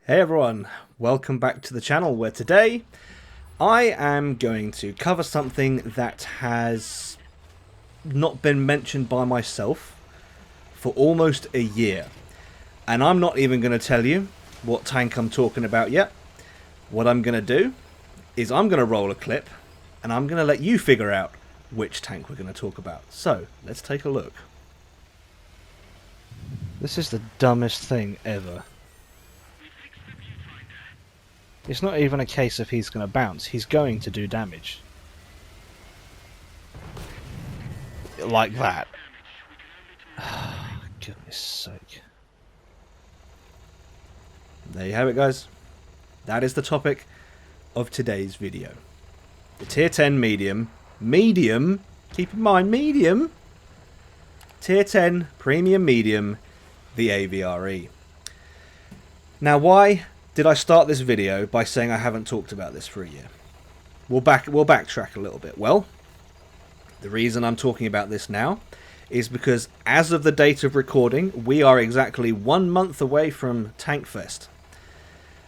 Hey everyone, welcome back to the channel where today I am going to cover something that has not been mentioned by myself for almost a year. And I'm not even going to tell you what tank I'm talking about yet. What I'm going to do is I'm going to roll a clip and I'm going to let you figure out which tank we're going to talk about. So, let's take a look. This is the dumbest thing ever. It's not even a case of he's going to bounce, he's going to do damage. Like that. Goodness sake. There you have it, guys. That is the topic of today's video. The tier 10 medium, keep in mind medium, tier 10 premium medium, the AVRE. Now why did I start this video by saying I haven't talked about this for a year? We'll backtrack a little bit. Well, the reason I'm talking about this now is because as of the date of recording, we are exactly 1 month away from Tankfest.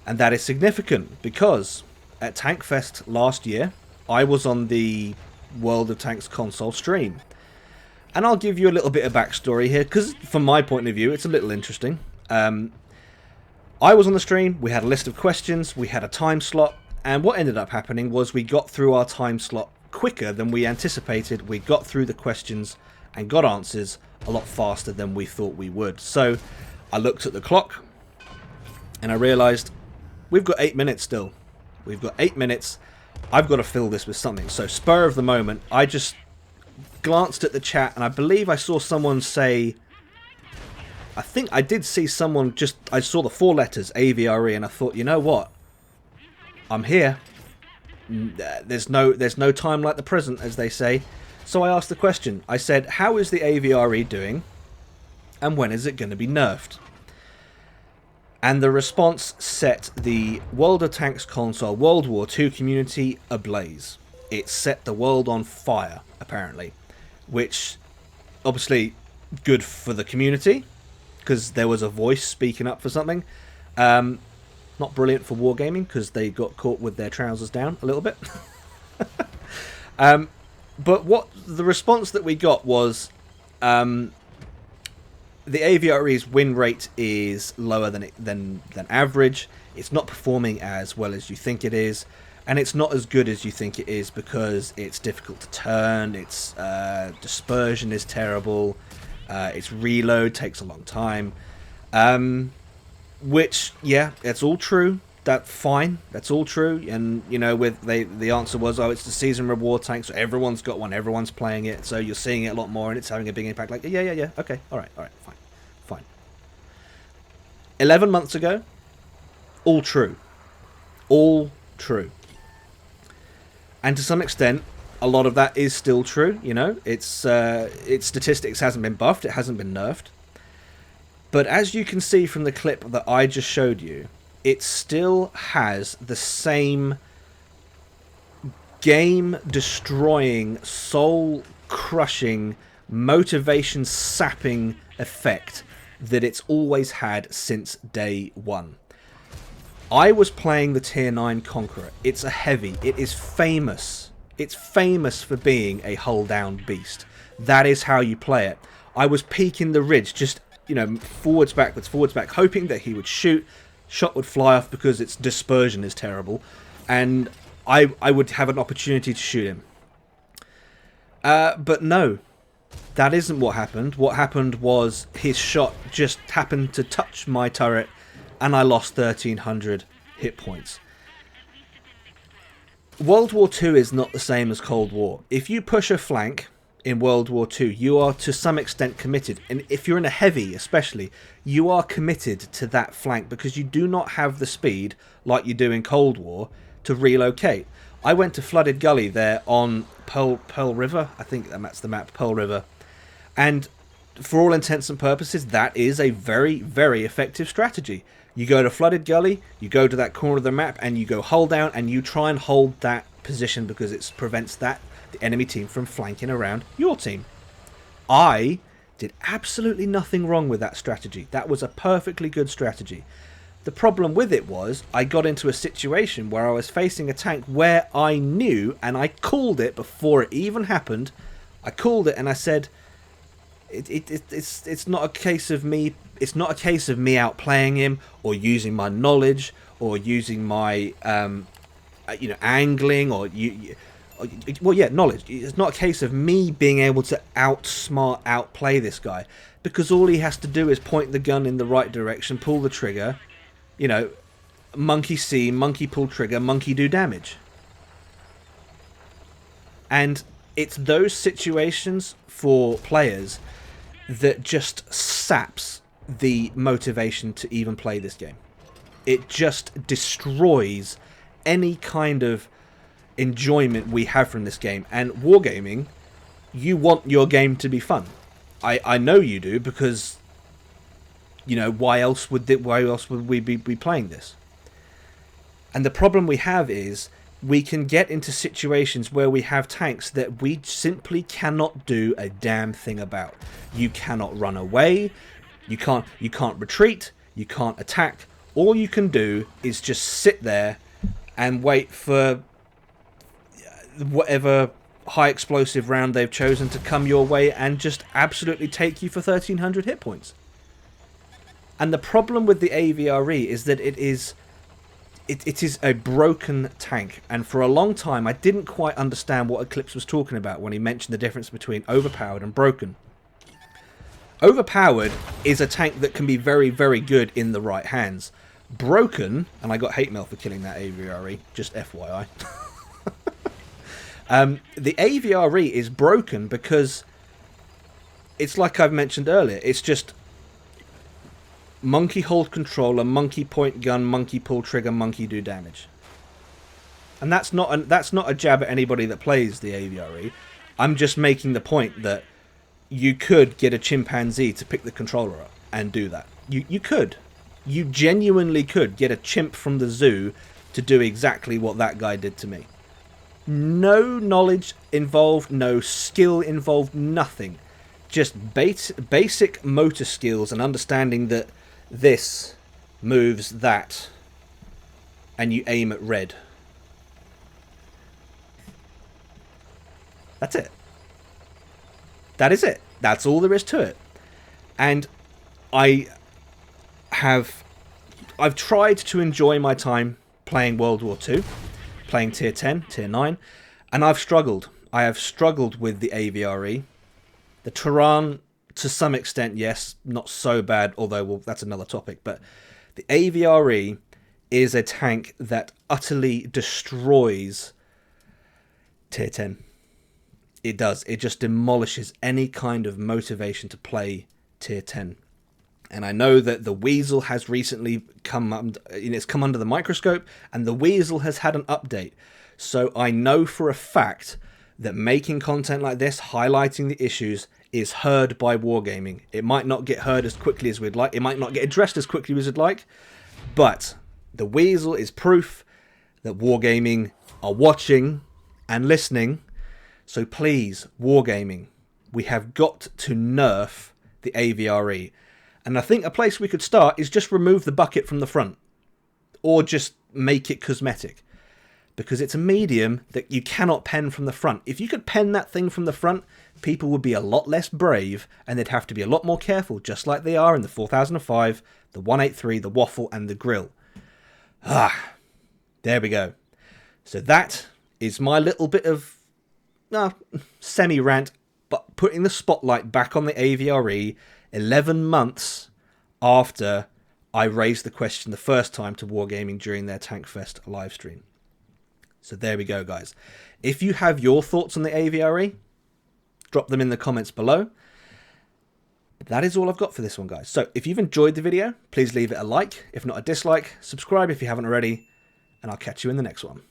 And that is significant because at Tankfest last year, I was on the World of Tanks console stream. And I'll give you a little bit of backstory here, because from my point of view, it's a little interesting. I was on the stream, we had a list of questions, we had a time slot, and what ended up happening was we got through our time slot quicker than we anticipated. We got through the questions and got answers a lot faster than we thought we would. So I looked at the clock and I realised we've got 8 minutes still. We've got 8 minutes. I've got to fill this with something. So spur of the moment, I just glanced at the chat and I believe I saw someone say, I think I did see someone I saw the 4 letters AVRE and I thought, you know what? I'm here. There's no time like the present, as they say. So I asked the question. I said, how is the AVRE doing? And when is it going to be nerfed? And the response set the World of Tanks console World War II community ablaze. It set the world on fire, apparently. Which, obviously, good for the community, because there was a voice speaking up for something. Not brilliant for wargaming, because they got caught with their trousers down a little bit. But what the response that we got was, the AVRE's win rate is lower than average. It's not performing as well as you think it is, and it's not as good as you think it is because it's difficult to turn. Its dispersion is terrible. Its reload takes a long time, which, yeah, that's all true. That's fine. That's all true. And, you know, the answer was, oh, it's the season reward tank, so everyone's got one, everyone's playing it, so you're seeing it a lot more, and it's having a big impact. Like, yeah, okay, all right, fine. 11 months ago, all true. All true. And to some extent, a lot of that is still true, you know. Its statistics hasn't been buffed, it hasn't been nerfed. But as you can see from the clip that I just showed you, it still has the same game-destroying, soul-crushing, motivation-sapping effect that it's always had since day one. I was playing the Tier 9 Conqueror. It's a heavy. It is famous. It's famous for being a hull-down beast. That is how you play it. I was peeking the ridge, just, you know, forwards, back, hoping that he would shoot. Shot would fly off because its dispersion is terrible, and I would have an opportunity to shoot him. But no, that isn't what happened. What happened was his shot just happened to touch my turret, and I lost 1,300 hit points. World War II is not the same as Cold War. If you push a flank in World War II, you are to some extent committed. And if you're in a heavy especially, you are committed to that flank because you do not have the speed like you do in Cold War to relocate. I went to Flooded Gully there on Pearl River. I think that's the map, Pearl River. And for all intents and purposes, that is a very, very effective strategy. You go to Flooded Gully, you go to that corner of the map, and you go hull down, and you try and hold that position because it prevents the enemy team from flanking around your team. I did absolutely nothing wrong with that strategy. That was a perfectly good strategy. The problem with it was I got into a situation where I was facing a tank where I knew, and I called it before it even happened. I called it and I said, it's not a case of me. It's not a case of me outplaying him or using my knowledge or using my angling or knowledge. It's not a case of me being able to outplay this guy, because all he has to do is point the gun in the right direction, pull the trigger, monkey see, monkey pull trigger, monkey do damage. And it's those situations for players that just saps the motivation to even play this game. It just destroys any kind of enjoyment we have from this game. And wargaming, you want your game to be fun. I know you do, because why else would we be playing this? And the problem we have is we can get into situations where we have tanks that we simply cannot do a damn thing about. You cannot run away, you can't retreat, you can't attack. All you can do is just sit there and wait for whatever high explosive round they've chosen to come your way and just absolutely take you for 1300 hit points. And the problem with the AVRE is that it is a broken tank, and for a long time I didn't quite understand what Eclipse was talking about when he mentioned the difference between overpowered and broken. Overpowered is a tank that can be very, very good in the right hands. Broken, and I got hate mail for killing that AVRE, just FYI. The AVRE is broken because it's like I've mentioned earlier, it's just monkey hold controller, monkey point gun, monkey pull trigger, monkey do damage. And that's not a jab at anybody that plays the AVRE. I'm just making the point that you could get a chimpanzee to pick the controller up and do that. You could. You genuinely could get a chimp from the zoo to do exactly what that guy did to me. No knowledge involved, no skill involved, nothing. Just basic motor skills and understanding that this moves that, and you aim at red. That's it. That is it. That's all there is to it. And I've tried to enjoy my time playing World War II, playing Tier 10, Tier 9, and I've struggled. I have struggled with the AVRE. The Tehran, to some extent, yes, not so bad, although, well, that's another topic. But the AVRE is a tank that utterly destroys Tier 10. It does. It just demolishes any kind of motivation to play Tier 10. And I know that the Weasel has recently come under the microscope, and the Weasel has had an update. So I know for a fact that making content like this, highlighting the issues, is heard by wargaming. It might not get heard as quickly as we'd like. It might not get addressed as quickly as we'd like. But the Weasel is proof that wargaming are watching and listening. So please, wargaming, we have got to nerf the AVRE. And I think a place we could start is just remove the bucket from the front. Or just make it cosmetic. Because it's a medium that you cannot pen from the front. If you could pen that thing from the front, people would be a lot less brave, and they'd have to be a lot more careful, just like they are in the 4005, the 183, the Waffle, and the Grill. There we go. So that is my little bit of semi-rant, but putting the spotlight back on the AVRE 11 months after I raised the question the first time to Wargaming during their Tankfest live stream. So there we go, guys. If you have your thoughts on the AVRE, drop them in the comments below. That is all I've got for this one, guys. So if you've enjoyed the video, please leave it a like. If not, a dislike. Subscribe if you haven't already. And I'll catch you in the next one.